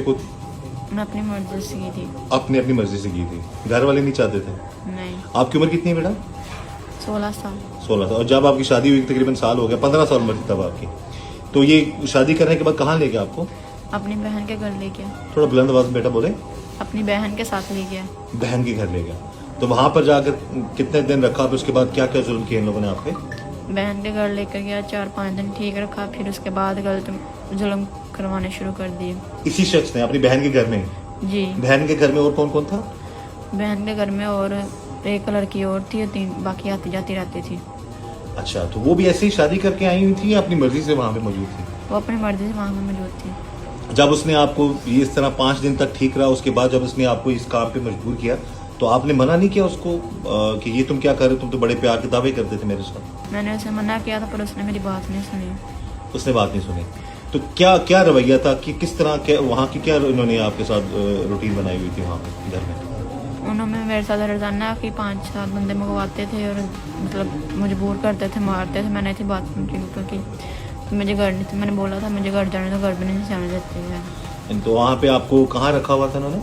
खुद मैं अपनी मर्जी से की थी। आपने अपनी मर्जी से की थी, घर वाले नहीं चाहते थे? नहीं। आपकी उम्र कितनी है बेटा? 16 साल। 16 साल। और जब आपकी शादी हुई तकरीबन साल हो गया, 15 साल उम्र थी तब आपकी। तो ये शादी करने के बाद कहाँ ले गया आपको? अपनी बहन के घर ले गया। थोड़ा बुलंद आवाज में बेटा बोले। अपनी बहन के साथ ले गया। बहन के घर ले गया। तो वहां पर जाकर कितने दिन रखा, फिर उसके बाद क्या क्या जुल्म किए इन लोगों ने आप पे? बहन के घर लेकर गया, 4-5 दिन ठीक रखा, फिर उसके बाद गलत जुल्म करवाने शुरू कर दिए। इसी शख्स ने अपनी बहन के घर में? जी। बहन के घर में और कौन कौन था? बहन के घर में और एक लड़की और थी और 3 बाकी आती जाती रहती थी। अच्छा, तो वो भी ऐसे ही शादी करके आई हुई थी या अपनी मर्जी से वहां पे मौजूद थी? वो अपनी मर्जी से वहाँ में मौजूद थी। जब उसने आपको ये इस तरह 5 दिन तक ठीक रहा, उसके बाद जब उसने आपको इस काम पे मजबूर किया, तो आपने मना नहीं किया उसको कि ये तुम क्या कर रहे हो, तुम तो बड़े प्यार के दावे करते थे मेरे साथ? मैंने उसे मना किया था पर उसने मेरी बात नहीं सुनी। उसने बात नहीं सुनी। तो क्या क्या रवैया था कि किस तरह के वहाँ की क्या उन्होंने आपके साथ रूटीन बनाई हुई थी वहाँ पे घर में? उन्होंने मेरे साथ रोजाना कि 5-7 बंदे मंगवाते थे और मतलब मजबूर करते थे, मारते थे। मैंने थी बात सुनी क्योंकि मुझे घर नहीं था। मैंने बोला था मुझे घर जाने तो घर भी नहीं जाने देते हैं। तो वहाँ पे आपको कहाँ रखा हुआ था उन्होंने?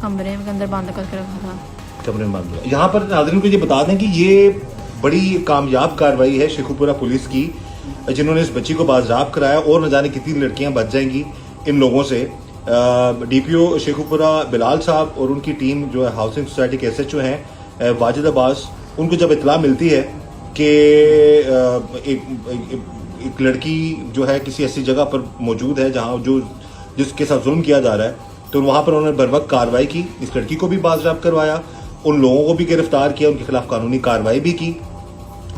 कमरे के अंदर बंद करके रखा था। कमरे में बंद। यहाँ पर नाज़रीन को ये बता दें कि ये बड़ी कामयाब कार्रवाई है शेखुपुरा पुलिस की, जिन्होंने इस बच्ची को बाज़ाब कराया और न जाने कितनी लड़कियां बच जाएंगी इन लोगों से। डीपीओ शेखुपुरा बिलाल साहब और उनकी टीम जो है हाउसिंग सोसाइटी के एसएचओ हैं वाजिद अब्बास, उनको जब इतला मिलती है कि एक लड़की जो है किसी ऐसी जगह पर मौजूद है जहाँ जिसके साथ जुल्म किया जा रहा है, तो वहाँ पर उन्होंने बर वक्त कार्रवाई की, इस लड़की को भी बाज़ाब करवाया, उन लोगों को भी गिरफ्तार किया, उनके खिलाफ कानूनी कार्रवाई भी की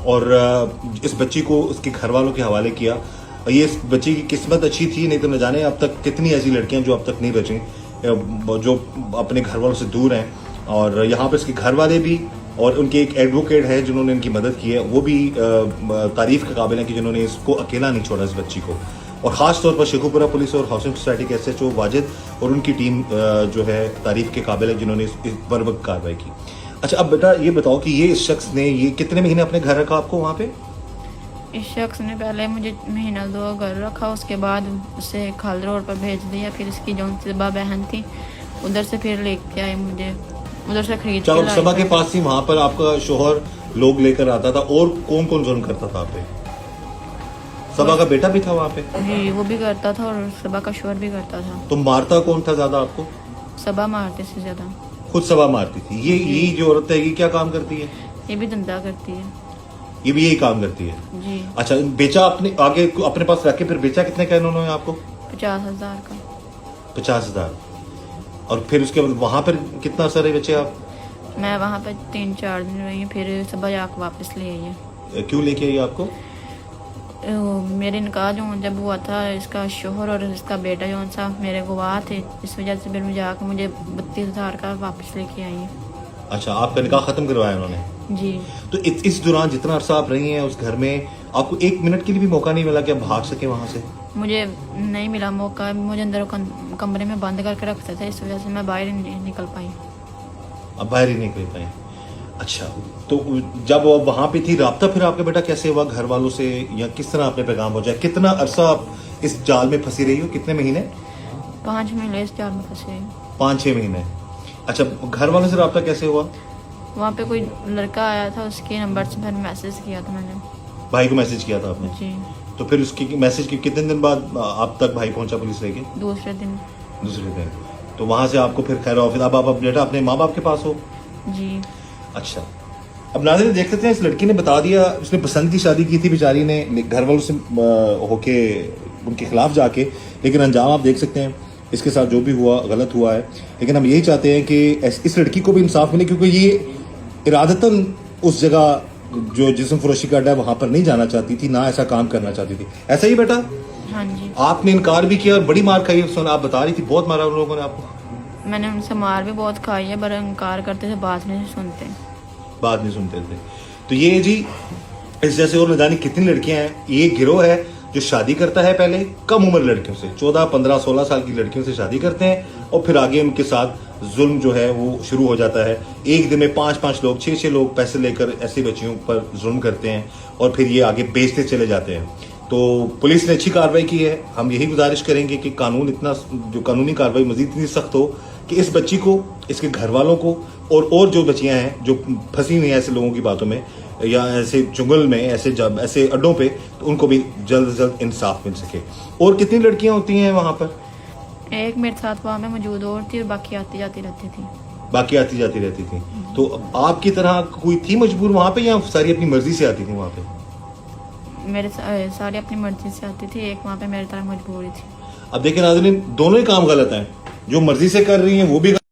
और इस बच्ची को उसके घर वालों के हवाले किया। ये इस बच्ची की किस्मत अच्छी थी, नहीं तो न जाने अब तक कितनी ऐसी लड़कियां जो अब तक नहीं बची, जो अपने घर वालों से दूर हैं। और यहाँ पर इसके घर वाले भी और उनके एक एडवोकेट है जिन्होंने इनकी मदद की है, वो भी तारीफ के काबिल है कि जिन्होंने इसको अकेला नहीं छोड़ा इस बच्ची को। और ख़ास तौर पर शेखुपुरा पुलिस और हाउसिंग सोसाइटी के एसएचओ वाजिद और उनकी टीम जो है तारीफ के काबिल है जिन्होंने इस बर वक्त कार्रवाई की। अच्छा, अब बेटा ये बताओ कि ये इस शख्स ने ये कितने महीने अपने घर रखा आपको वहाँ पे? इस शख्स ने पहले मुझे महीना 2 घर रखा, उसके बाद उसे खाल रोड पर भेज दिया। फिर इसकी जो सबा बहन थी उधर से फिर लेके आए मुझे, उधर से खरीद चलो के सबा के पास थी, वहाँ पर आपका शोहर लोग लेकर आता था। और कौन कौन जुल्म करता था आप पे? सबा का बेटा भी था वहाँ पे? जी, वो भी करता था और सबा का शोहर भी करता था। तो मारता कौन था ज्यादा आपको? सबा मारते से ज्यादा खुद सबा मारती थी। ये जो औरत है ये क्या काम करती है? ये भी धंधा करती है। ये भी यही काम करती है? जी। अच्छा, बेचा आपने आगे अपने पास रख के फिर बेचा कितने का इन्होंने आपको? 50,000 का। 50,000। और फिर उसके बाद वहां पर कितना सारे बचे आप? मैं वहाँ पे 3-4 दिन रही, फिर सुबह जाकर वापस ले आई है। क्यों लेके आई आपको? मेरे निकाह जो जब हुआ था, इसका शोहर और इसका बेटा जो सा मेरे गवाह थे, इस वजह से फिर मुझे आकर मुझे 32,000 का वापस लेके आई है। अच्छा, आपका निकाह खत्म करवाया उन्होंने? जी। तो इस दौरान जितना अरसा आप रही हैं उस घर में, आपको 1 मिनट के लिए भी मौका नहीं मिला कि आप भाग सके वहां से? मुझे नहीं मिला मौका, मुझे अंदर कमरे में बंद करके रखते थे, इस वजह से मैं बाहर नहीं निकल पाई। अब बाहर ही निकल पाए। अच्छा, तो जब वो वहां पे थी, राब्ता फिर आपका बेटा कैसे हुआ घर वालों से, या किस तरह आपने पैगाम पहुंचाया? कितना अरसा आप इस जाल में फंसी रही हो? कितने महीने? 5 महीने इस जाल में फंसे। 5-6 महीने। अच्छा, घर वालों से राब्ता कैसे हुआ? वहाँ पे कोई लड़का आया था, उसके नंबर से फिर मैसेज किया था मैंने। भाई को मैसेज किया था आपने? जी। तो फिर उसकी मैसेज के कितने दिन बाद आप तक भाई पहुंचा पुलिस लेके? दूसरे दिन। दूसरे दिन। तो वहां से आपको फिर खैर ऑफिस, अब आप बेटा अपने माँ बाप के पास हो? जी। अच्छा, अब नाज़रीन देख सकते हैं, इस लड़की ने बता दिया उसने पसंद की शादी की थी बेचारी ने घर वालों से होके उनके खिलाफ जाके, लेकिन अंजाम आप देख सकते हैं इसके साथ जो भी हुआ गलत हुआ है। लेकिन हम यही चाहते हैं कि इस लड़की को भी इंसाफ मिले, क्योंकि ये इरादतन उस जगह जो जिस्म फरोशी का अड्डा है वहां पर नहीं जाना चाहती थी, ना ऐसा काम करना चाहती थी। ऐसा ही बेटा? हाँ जी। आपने इनकार भी किया और बड़ी मार खाई, आप बता रही थी बहुत मारा उन लोगों ने आपको। मैंने उनसे मार भी बहुत खाई है, पर इनकार करते थे, बात नहीं सुनते। बात नहीं सुनते थे। तो ये जी इस जैसे और न जाने कितनी लड़कियां हैं, ये गिरोह है जो शादी करता है पहले कम उम्र लड़कियों से, 14, 15, 16 साल की लड़कियों से शादी करते हैं और फिर आगे उनके साथ जुल्म जो है वो शुरू हो जाता है। एक दिन में 5-5 लोग, 6-6 लोग पैसे लेकर ऐसी बच्चियों पर जुल्म करते हैं और फिर ये आगे बेचते चले जाते हैं। तो पुलिस ने अच्छी कार्रवाई की है। हम यही गुजारिश करेंगे कि कानून इतना, जो कानूनी कार्रवाई मजीद इतनी सख्त हो कि इस बच्ची को, इसके घर वालों को और जो बच्चियां हैं जो फंसी हुई हैं ऐसे लोगों की बातों में या ऐसे चुंगल में, ऐसे अड्डों पे, तो उनको भी जल्द से जल्द इंसाफ मिल सके। और कितनी लड़कियां होती हैं वहां पर? एक मेरे साथ वहाँ में मौजूद और थी और बाकी आती जाती रहती थी। बाकी आती जाती रहती थी। तो आपकी तरह कोई थी मजबूर वहां पे या सारी अपनी मर्जी से आती थी वहां पे? सारी अपनी मर्जी से आती थी, एक वहाँ पे मेरी तरह मजबूरी थी। अब देखिए नाज़रीन, दोनों ही काम गलत हैं। जो मर्जी से कर रही हैं वो भी